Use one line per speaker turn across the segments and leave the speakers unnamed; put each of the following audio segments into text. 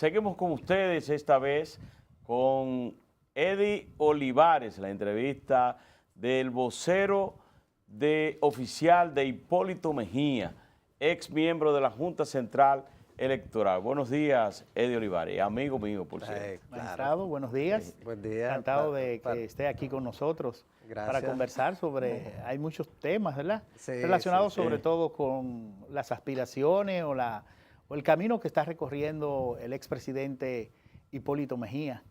Seguimos con ustedes esta vez con Eddie Olivares, la entrevista del vocero oficial de Hipólito Mejía, ex miembro de la Junta Central Electoral. Buenos días, Eddie Olivares, amigo mío, por cierto.
Magistrado, buenos días.
Buen día.
Encantado de que esté aquí con nosotros.
Gracias.
Para conversar sobre, hay muchos temas, ¿verdad?
Sí,
relacionados
sí.
sobre todo con las aspiraciones o el camino que está recorriendo el expresidente Hipólito Mejía.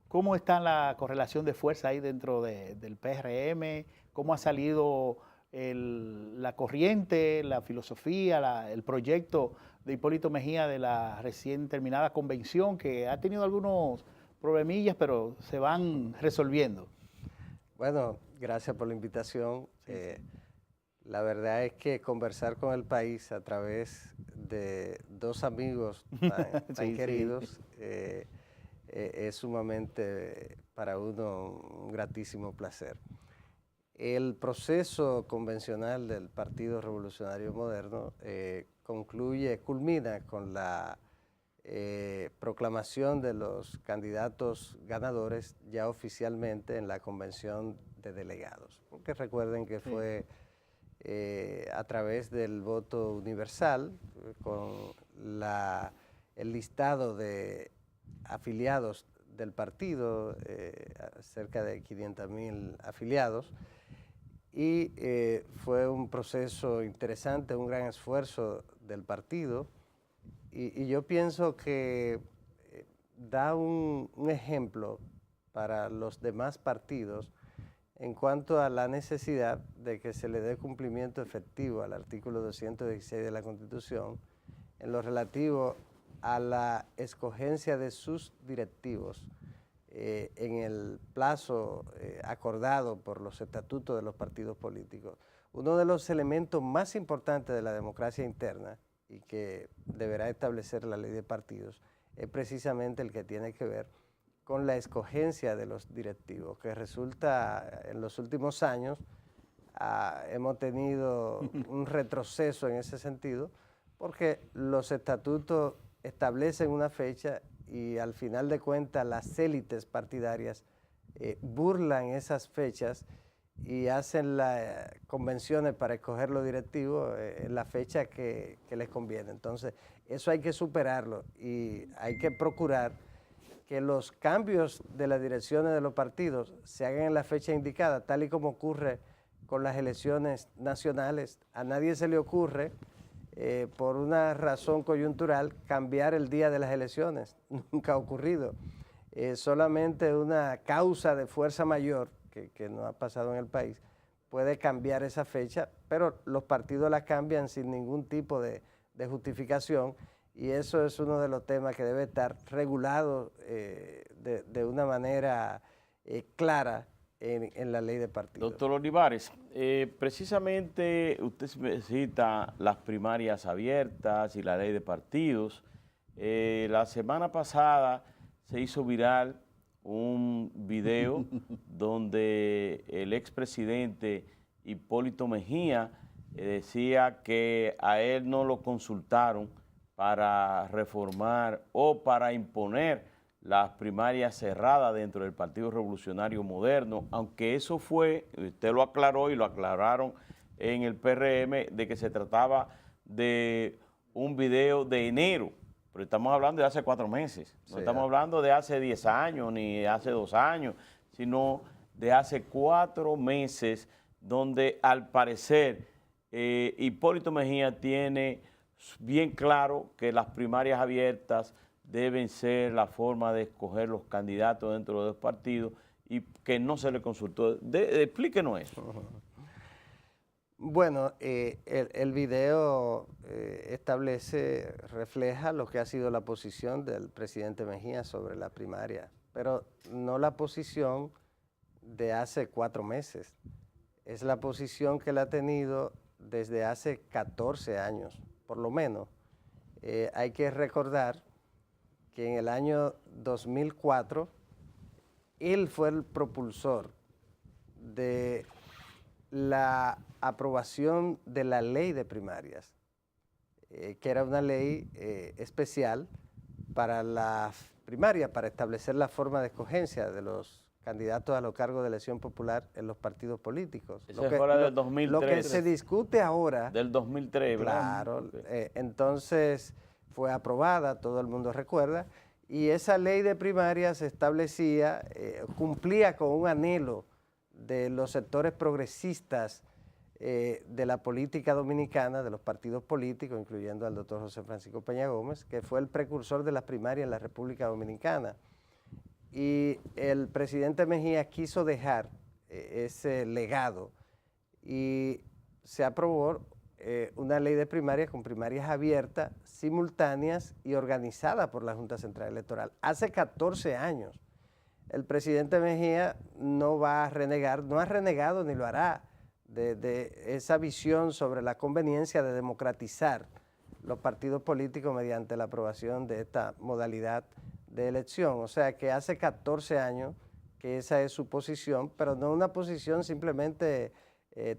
¿Cómo está la correlación de fuerza ahí dentro del PRM? ¿Cómo ha salido la corriente, la filosofía, el proyecto de Hipólito Mejía de la recién terminada convención, que ha tenido algunos problemillas, pero se van resolviendo?
Bueno, gracias por la invitación. La verdad es que conversar con el país a través de dos amigos tan queridos es sumamente para uno un gratísimo placer. El proceso convencional del Partido Revolucionario Moderno culmina con la proclamación de los candidatos ganadores ya oficialmente en la convención de delegados. Porque recuerden que fue a través del voto universal, con el listado de afiliados del partido, cerca de 500,000 afiliados, y fue un proceso interesante, un gran esfuerzo del partido, y yo pienso que da un ejemplo para los demás partidos en cuanto a la necesidad de que se le dé cumplimiento efectivo al artículo 216 de la Constitución en lo relativo a la escogencia de sus directivos en el plazo acordado por los estatutos de los partidos políticos. Uno de los elementos más importantes de la democracia interna y que deberá establecer la ley de partidos es precisamente el que tiene que ver con la escogencia de los directivos, que resulta en los últimos años hemos tenido un retroceso en ese sentido, porque los estatutos establecen una fecha y al final de cuentas las élites partidarias burlan esas fechas y hacen las convenciones para escoger los directivos en la fecha que les conviene. Entonces, eso hay que superarlo y hay que procurar que los cambios de las direcciones de los partidos se hagan en la fecha indicada, tal y como ocurre con las elecciones nacionales. A nadie se le ocurre, por una razón coyuntural, cambiar el día de las elecciones. Nunca ha ocurrido. Solamente una causa de fuerza mayor, que no ha pasado en el país, puede cambiar esa fecha, pero los partidos la cambian sin ningún tipo de justificación, y eso es uno de los temas que debe estar regulado de una manera clara en la ley de partidos.
Doctor Olivares, precisamente usted cita las primarias abiertas y la ley de partidos. La semana pasada se hizo viral un video donde el expresidente Hipólito Mejía decía que a él no lo consultaron para reformar o para imponer las primarias cerradas dentro del Partido Revolucionario Moderno, aunque eso fue, usted lo aclaró y lo aclararon en el PRM, de que se trataba de un video de enero, pero estamos hablando de hace 4 meses, no estamos hablando de hace 10 años ni de hace 2 años, sino de hace 4 meses, donde al parecer Hipólito Mejía tiene bien claro que las primarias abiertas deben ser la forma de escoger los candidatos dentro de los partidos y que no se le consultó. Explíquenos eso.
Bueno, el video refleja lo que ha sido la posición del presidente Mejía sobre la primaria, pero no la posición de hace 4 meses. Es la posición que él ha tenido desde hace 14 años, por lo menos. Hay que recordar que en el año 2004 él fue el propulsor de la aprobación de la ley de primarias, que era una ley especial para las primarias, para establecer la forma de escogencia de los candidatos a los cargos de elección popular en los partidos políticos.
Esa fue la del
Lo
2003.
que se discute ahora...
Del 2003, ¿verdad?
Claro,
Okay.
entonces fue aprobada, todo el mundo recuerda, y esa ley de primarias establecía, cumplía con un anhelo de los sectores progresistas de la política dominicana, de los partidos políticos, incluyendo al doctor José Francisco Peña Gómez, que fue el precursor de las primarias en la República Dominicana. Y el presidente Mejía quiso dejar ese legado y se aprobó una ley de primarias con primarias abiertas, simultáneas y organizadas por la Junta Central Electoral. Hace 14 años. El presidente Mejía no va a renegar, no ha renegado ni lo hará de esa visión sobre la conveniencia de democratizar los partidos políticos mediante la aprobación de esta modalidad de elección. O sea que hace 14 años que esa es su posición, pero no una posición simplemente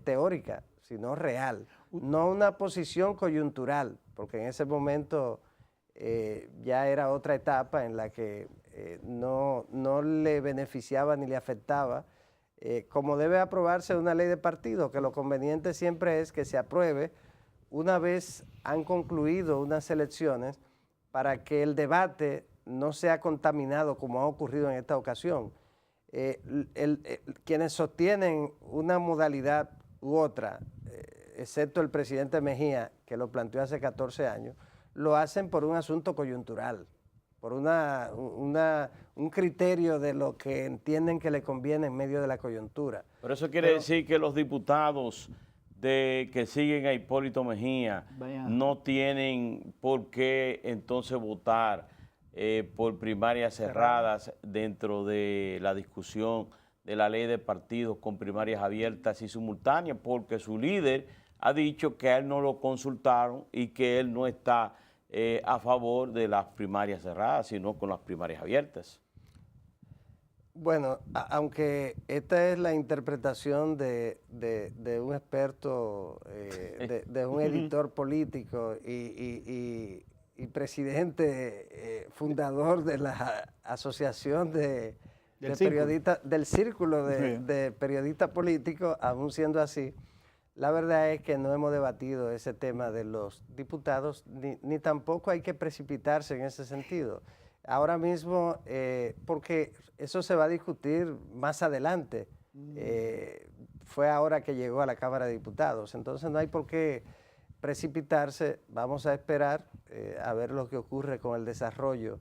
teórica, sino real. No una posición coyuntural, porque en ese momento ya era otra etapa en la que no le beneficiaba ni le afectaba. Como debe aprobarse una ley de partido, que lo conveniente siempre es que se apruebe una vez han concluido unas elecciones para que el debate no sea contaminado como ha ocurrido en esta ocasión. Quienes sostienen una modalidad u otra, excepto el presidente Mejía, que lo planteó hace 14 años, lo hacen por un asunto coyuntural, por un criterio de lo que entienden que le conviene en medio de la coyuntura.
Pero eso quiere decir que los diputados que siguen a Hipólito Mejía no tienen por qué entonces votar por primarias cerradas dentro de la discusión de la ley de partidos con primarias abiertas y simultáneas, porque su líder ha dicho que a él no lo consultaron y que él no está a favor de las primarias cerradas, sino con las primarias abiertas.
Bueno, aunque esta es la interpretación de un experto, de un editor político y presidente fundador de la asociación del círculo de periodistas políticos, aún siendo así, la verdad es que no hemos debatido ese tema de los diputados, ni tampoco hay que precipitarse en ese sentido. Ahora mismo, porque eso se va a discutir más adelante, fue ahora que llegó a la Cámara de Diputados, entonces no hay por qué precipitarse, vamos a esperar a ver lo que ocurre con el desarrollo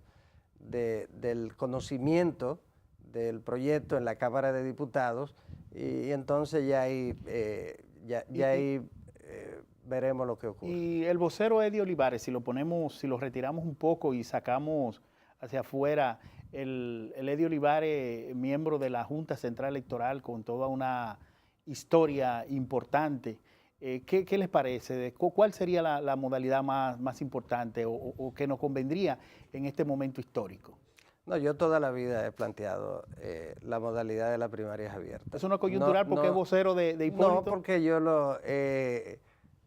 del conocimiento del proyecto en la Cámara de Diputados y entonces ya ahí, veremos lo que ocurre.
Y el vocero Eddie Olivares, si lo retiramos un poco y sacamos hacia afuera, el Eddie Olivares, miembro de la Junta Central Electoral con toda una historia importante, ¿qué les parece? ¿Cuál sería la modalidad más importante o que nos convendría en este momento histórico?
No, yo toda la vida he planteado la modalidad de las primarias abiertas.
¿Es una coyuntural porque es vocero de Hipólito?
No, porque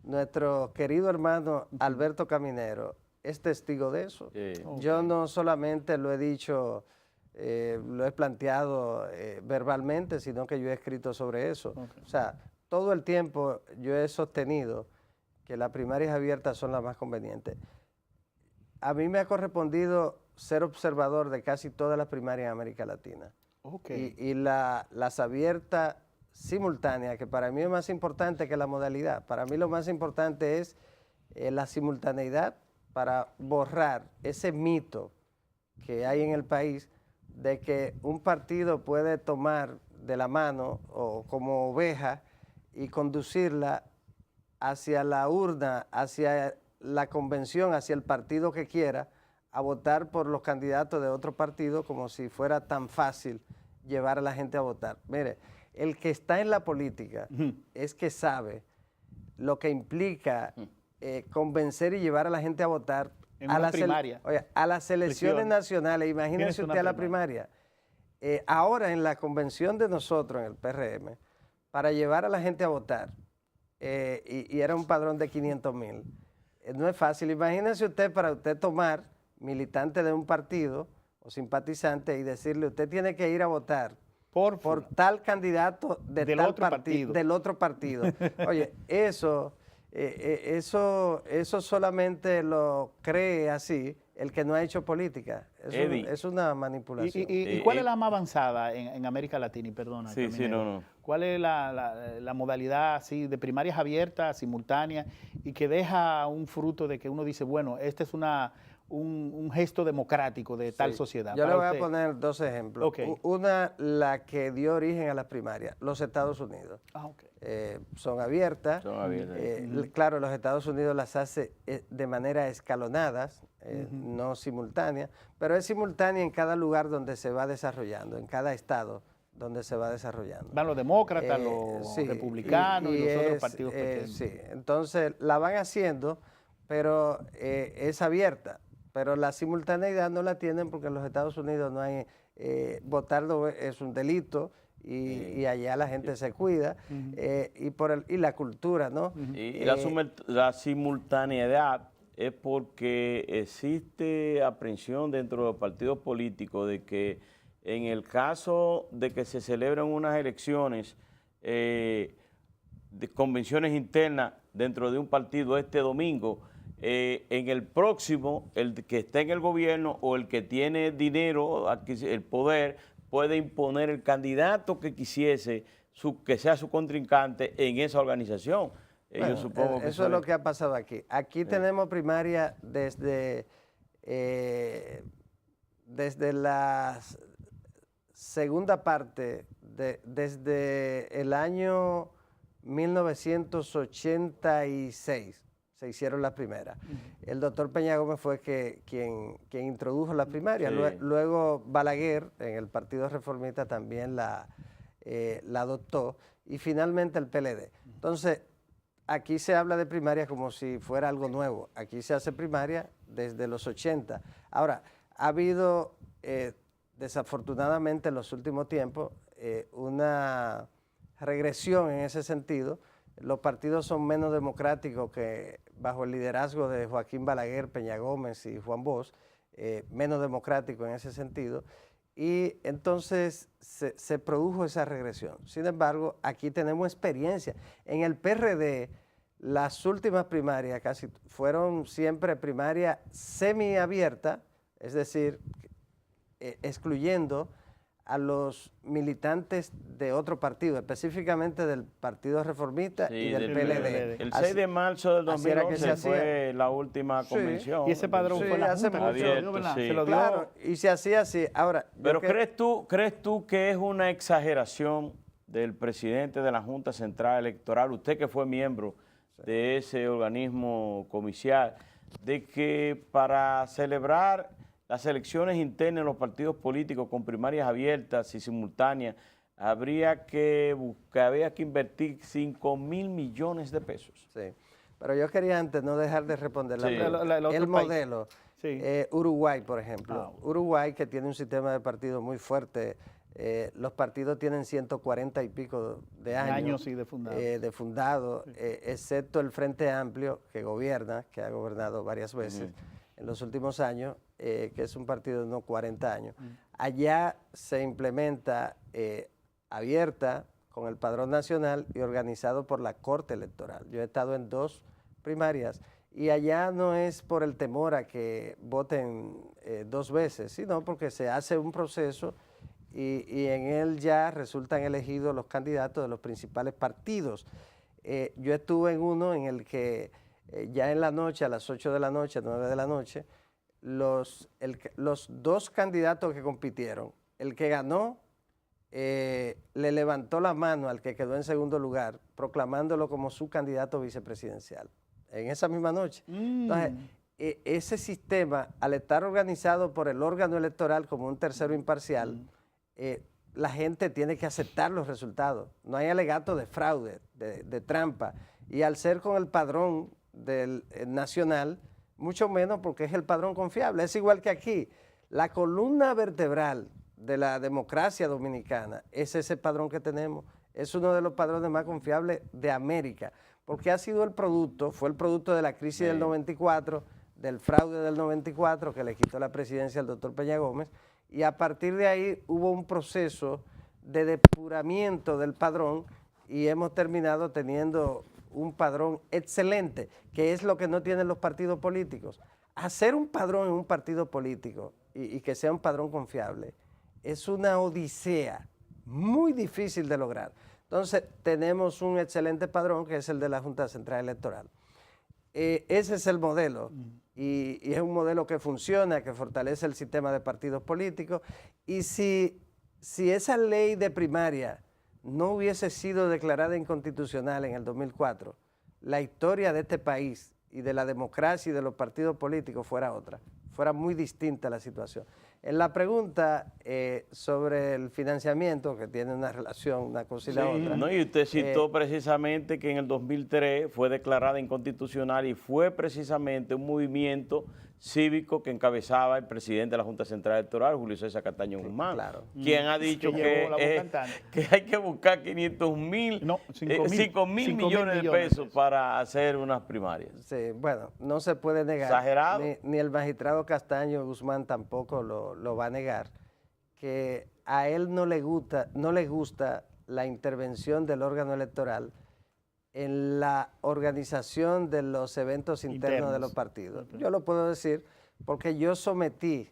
nuestro querido hermano Alberto Caminero es testigo de eso. Okay. Yo no solamente lo he dicho, lo he planteado verbalmente, sino que yo he escrito sobre eso. Okay. O sea, todo el tiempo yo he sostenido que las primarias abiertas son las más convenientes. A mí me ha correspondido ser observador de casi todas las primarias en América Latina. Okay. Y las abiertas simultáneas, que para mí es más importante que la modalidad. Para mí lo más importante es la simultaneidad para borrar ese mito que hay en el país de que un partido puede tomar de la mano o como oveja y conducirla hacia la urna, hacia la convención, hacia el partido que quiera, a votar por los candidatos de otro partido como si fuera tan fácil llevar a la gente a votar. Mire, el que está en la política es que sabe lo que implica convencer y llevar a la gente a votar
en una primaria.
A las elecciones nacionales. Imagínense usted a la primaria. Ahora en la convención de nosotros, en el PRM, para llevar a la gente a votar, y era un padrón de 500,000, no es fácil. Imagínense usted para usted tomar militante de un partido o simpatizante y decirle, usted tiene que ir a votar por tal candidato del otro partido. Oye, eso solamente lo cree así el que no ha hecho política. Es una manipulación.
¿Y cuál es la más avanzada en América Latina? Y perdona.
Sí, no.
¿Cuál es la modalidad así de primarias abiertas, simultáneas, y que deja un fruto de que uno dice, bueno, este es un gesto democrático de tal sociedad?
Yo le voy a poner dos ejemplos.
Okay.
Una, la que dio origen a las primarias, los Estados Unidos. Son abiertas. Claro, los Estados Unidos las hace de manera escalonadas, no simultánea, pero es simultánea en cada lugar donde se va desarrollando, en cada estado donde se va desarrollando.
Van los demócratas, los republicanos y los otros partidos pequeños.
Sí, entonces la van haciendo, pero es abierta. Pero la simultaneidad no la tienen porque en los Estados Unidos no hay, votar es un delito y allá la gente se cuida y la cultura, ¿no?
Y la simultaneidad es porque existe aprensión dentro de los partidos políticos de que en el caso de que se celebren unas elecciones de convenciones internas dentro de un partido este domingo, en el próximo, el que esté en el gobierno o el que tiene dinero, el poder, puede imponer el candidato que quisiese, que sea su contrincante en esa organización.
Bueno,
yo supongo que
eso es lo que ha pasado aquí. Aquí tenemos primaria desde la segunda parte, desde el año 1986. Se hicieron las primeras. El doctor Peña Gómez fue quien introdujo las primarias. Luego Balaguer, en el Partido Reformista, también la adoptó. Y finalmente el PLD. Entonces, aquí se habla de primaria como si fuera algo nuevo. Aquí se hace primaria desde los 80. Ahora, ha habido, desafortunadamente en los últimos tiempos, una regresión en ese sentido. Los partidos son menos democráticos que bajo el liderazgo de Joaquín Balaguer, Peña Gómez y Juan Bosch, menos democráticos en ese sentido, y entonces se produjo esa regresión. Sin embargo, aquí tenemos experiencia. En el PRD, las últimas primarias casi fueron siempre primarias semiabiertas, es decir, excluyendo a los militantes de otro partido, específicamente del Partido Reformista y del PLD.
El 6 de marzo del 2011 fue la última convención.
Y ese padrón fue la Junta,
se
lo dio.
Claro, y se hacía así. Ahora,
pero ¿crees tú que es una exageración del presidente de la Junta Central Electoral, usted que fue miembro de ese organismo comicial, de que para celebrar las elecciones internas en los partidos políticos con primarias abiertas y simultáneas, había que invertir 5.000 millones de pesos?
Sí, pero yo quería antes no dejar de responder el modelo.
Sí.
Uruguay, por ejemplo. Uruguay, que tiene un sistema de partidos muy fuerte. Los partidos tienen 140 y pico de años de fundado, excepto el Frente Amplio, que gobierna, que ha gobernado varias veces en los últimos años, que es un partido de unos 40 años. Allá se implementa abierta con el padrón nacional y organizado por la Corte Electoral. Yo he estado en 2 primarias y allá no es por el temor a que voten 2 veces, sino porque se hace un proceso y en él ya resultan elegidos los candidatos de los principales partidos. Yo estuve en uno en el que ya en la noche, a las 8 de la noche, 9 de la noche, los 2 candidatos que compitieron, el que ganó le levantó la mano al que quedó en segundo lugar, proclamándolo como su candidato vicepresidencial, en esa misma noche. Entonces, ese sistema, al estar organizado por el órgano electoral como un tercero imparcial, la gente tiene que aceptar los resultados. No hay alegato de fraude, de trampa. Y al ser con el padrón del nacional, mucho menos porque es el padrón confiable. Es igual que aquí. La columna vertebral de la democracia dominicana es ese padrón que tenemos. Es uno de los padrones más confiables de América, porque ha sido fue el producto de la crisis del 94, del fraude del 94 que le quitó la presidencia al doctor Peña Gómez, y a partir de ahí hubo un proceso de depuramiento del padrón y hemos terminado teniendo un padrón excelente, que es lo que no tienen los partidos políticos. Hacer un padrón en un partido político y que sea un padrón confiable es una odisea muy difícil de lograr. Entonces tenemos un excelente padrón que es el de la Junta Central Electoral. Ese es el modelo y es un modelo que funciona, que fortalece el sistema de partidos políticos, y si esa ley de primaria no hubiese sido declarada inconstitucional en el 2004, la historia de este país y de la democracia y de los partidos políticos fuera otra, fuera muy distinta la situación. En la pregunta sobre el financiamiento, que tiene una relación, una cosa y la otra.
No, y usted citó precisamente que en el 2003 fue declarada inconstitucional y fue precisamente un movimiento cívico que encabezaba el presidente de la Junta Central Electoral, Julio César Castaño Guzmán,
claro,
quien ha dicho que hay que buscar 5 mil millones de pesos para hacer unas primarias.
Sí, bueno, no se puede negar.
Exagerado.
Ni el magistrado Castaño Guzmán tampoco lo va a negar, que a él no le gusta la intervención del órgano electoral en la organización de los eventos internos de los partidos. Yo lo puedo decir porque yo sometí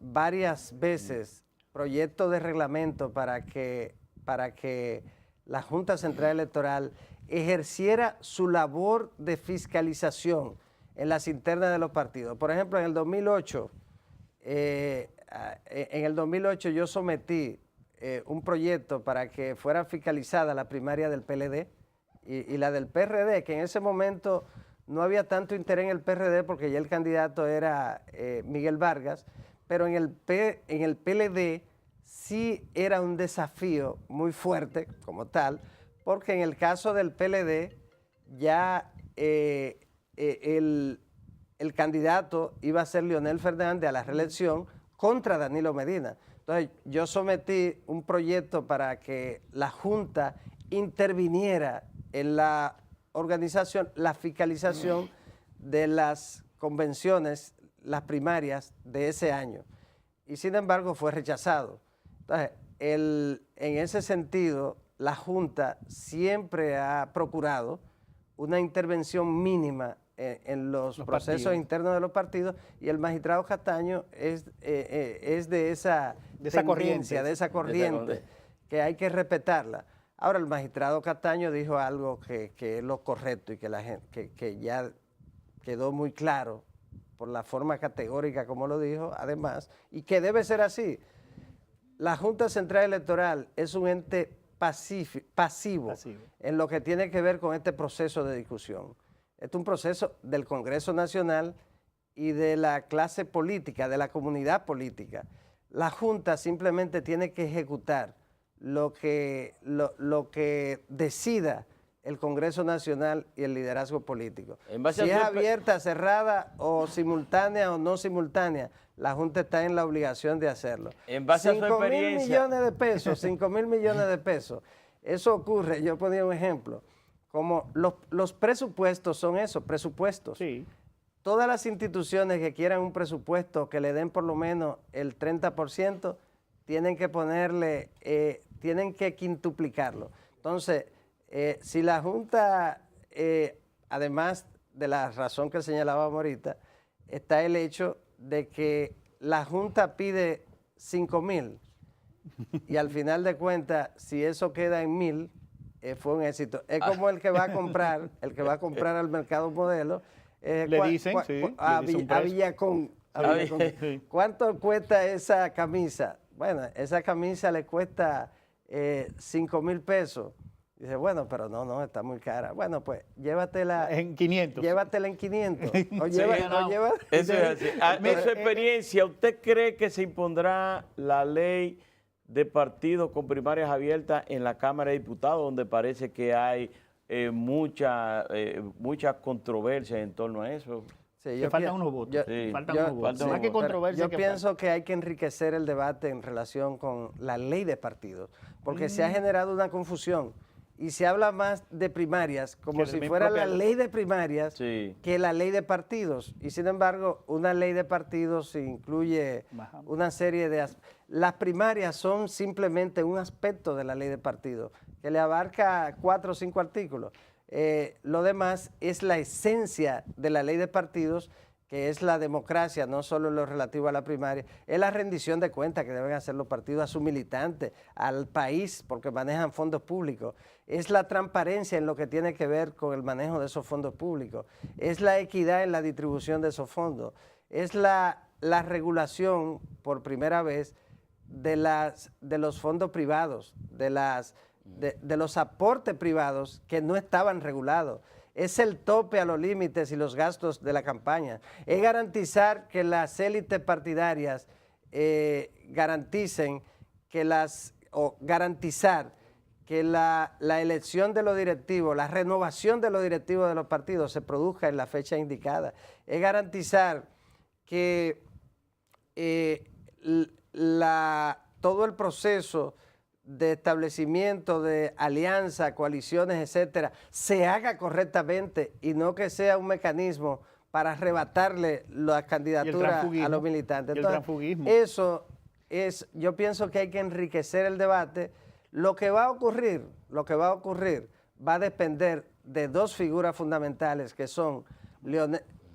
varias veces proyectos de reglamento para que la Junta Central Electoral ejerciera su labor de fiscalización en las internas de los partidos. Por ejemplo, en el 2008, yo sometí un proyecto para que fuera fiscalizada la primaria del PLD y la del PRD, que en ese momento no había tanto interés en el PRD porque ya el candidato era Miguel Vargas, pero en el PLD sí era un desafío muy fuerte como tal, porque en el caso del PLD ya el candidato iba a ser Leonel Fernández a la reelección contra Danilo Medina. Entonces yo sometí un proyecto para que la Junta interviniera en la organización, la fiscalización de las convenciones, las primarias de ese año. Y sin embargo fue rechazado. Entonces, en ese sentido, la Junta siempre ha procurado una intervención mínima en los procesos internos de los partidos, y el magistrado Castaño es de esa corriente, que hay que respetarla. Ahora, el magistrado Castaño dijo algo que es lo correcto y que la gente, que ya quedó muy claro por la forma categórica como lo dijo, además, y que debe ser así. La Junta Central Electoral es un ente pasivo en lo que tiene que ver con este proceso de discusión. Este es un proceso del Congreso Nacional y de la clase política, de la comunidad política. La Junta simplemente tiene que ejecutar lo que decida el Congreso Nacional y el liderazgo político. Si es abierta, cerrada, o simultánea o no simultánea, la Junta está en la obligación de hacerlo.
En base a su experiencia.
5.000 millones de pesos, 5.000 millones de pesos. Eso ocurre, yo ponía un ejemplo, como los presupuestos son eso, presupuestos.
Sí.
Todas las instituciones que quieran un presupuesto que le den por lo menos el 30%, tienen que ponerle, tienen que quintuplicarlo. Entonces, si la Junta, además de la razón que señalábamos ahorita, está el hecho de que la Junta pide 5.000 y al final de cuentas, si eso queda en 1.000, fue un éxito. Es como el que va a comprar, al mercado modelo.
Le dicen,
a Villacón. ¿Cuánto cuesta esa camisa? Bueno, esa camisa le cuesta 5.000 pesos. Dice, bueno, pero no, está muy cara. Bueno, pues llévatela
en 500.
Llévatela en 500.
Eso es así. En su experiencia, ¿usted cree que se impondrá la ley de partidos con primarias abiertas en la Cámara de Diputados, donde parece que hay mucha controversia en torno a eso?
Sí, faltan unos votos. Más que controversia.
Yo pienso que hay que enriquecer el debate en relación con la ley de partidos, porque se ha generado una confusión y se habla más de primarias como
Que
si
mi
fuera
propia
la
ley.
ley de primarias
Sí.
que la ley de partidos. Y sin embargo, una ley de partidos incluye
Ajá.
una serie de... Las primarias son simplemente un aspecto de la ley de partidos que le abarca 4 o 5 artículos. Lo demás es la esencia de la ley de partidos, que es la democracia, no solo en lo relativo a la primaria, es la rendición de cuentas que deben hacer los partidos a sus militantes, al país, porque manejan fondos públicos, es la transparencia en lo que tiene que ver con el manejo de esos fondos públicos, es la equidad en la distribución de esos fondos, es la regulación por primera vez de los fondos privados, de los aportes privados que no estaban regulados. Es el tope a los límites y los gastos de la campaña. Es garantizar que las élites partidarias garantizar que la elección de los directivos, la renovación de los directivos de los partidos se produzca en la fecha indicada. Es garantizar que todo el proceso de establecimiento de alianza, coaliciones, etcétera, se haga correctamente y no que sea un mecanismo para arrebatarle las candidaturas a los militantes. Entonces, eso es, yo pienso que hay que enriquecer el debate. Lo que va a ocurrir va a depender de 2 figuras fundamentales que son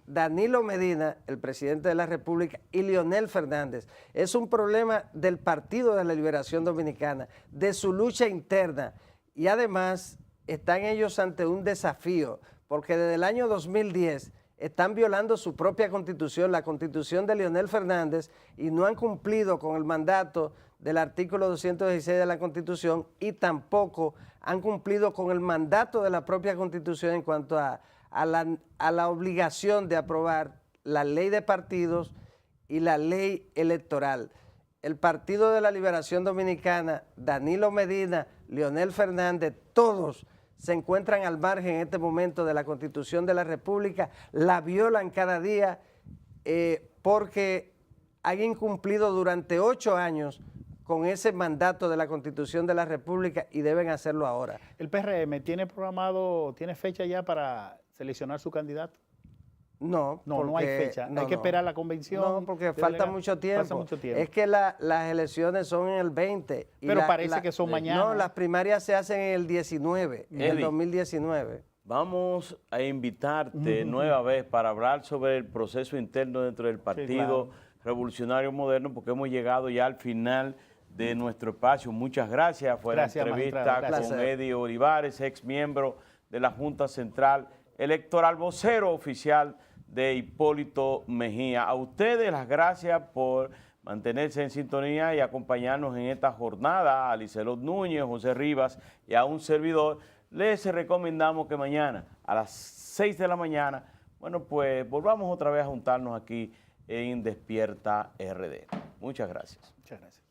Danilo Medina, el presidente de la República, y Leonel Fernández. Es un problema del Partido de la Liberación Dominicana, de su lucha interna, y además están ellos ante un desafío, porque desde el año 2010 están violando su propia constitución, la constitución de Leonel Fernández, y no han cumplido con el mandato del artículo 216 de la Constitución, y tampoco han cumplido con el mandato de la propia Constitución en cuanto a la obligación de aprobar la ley de partidos y la ley electoral. El Partido de la Liberación Dominicana, Danilo Medina, Leonel Fernández, todos se encuentran al margen en este momento de la Constitución de la República, la violan cada día porque han incumplido durante 8 años con ese mandato de la Constitución de la República y deben hacerlo ahora.
¿El PRM tiene fecha ya para seleccionar su candidato?
No,
no hay fecha. Hay que esperar la convención.
No, porque falta mucho tiempo. Es que las elecciones son en el 20.
Pero parece que son mañana.
No, las primarias se hacen en el 19, en el 2019.
Vamos a invitarte nueva vez para hablar sobre el proceso interno dentro del Partido Revolucionario Moderno, porque hemos llegado ya al final de nuestro espacio. Muchas gracias. Fue la entrevista con Eddie Olivares, ex miembro de la Junta Central Electoral, vocero oficial de Hipólito Mejía. A ustedes las gracias por mantenerse en sintonía y acompañarnos en esta jornada. A Lizelot Núñez, José Rivas y a un servidor, les recomendamos que mañana a las 6 de la mañana, bueno, pues volvamos otra vez a juntarnos aquí en Despierta RD. Muchas gracias.
Muchas gracias.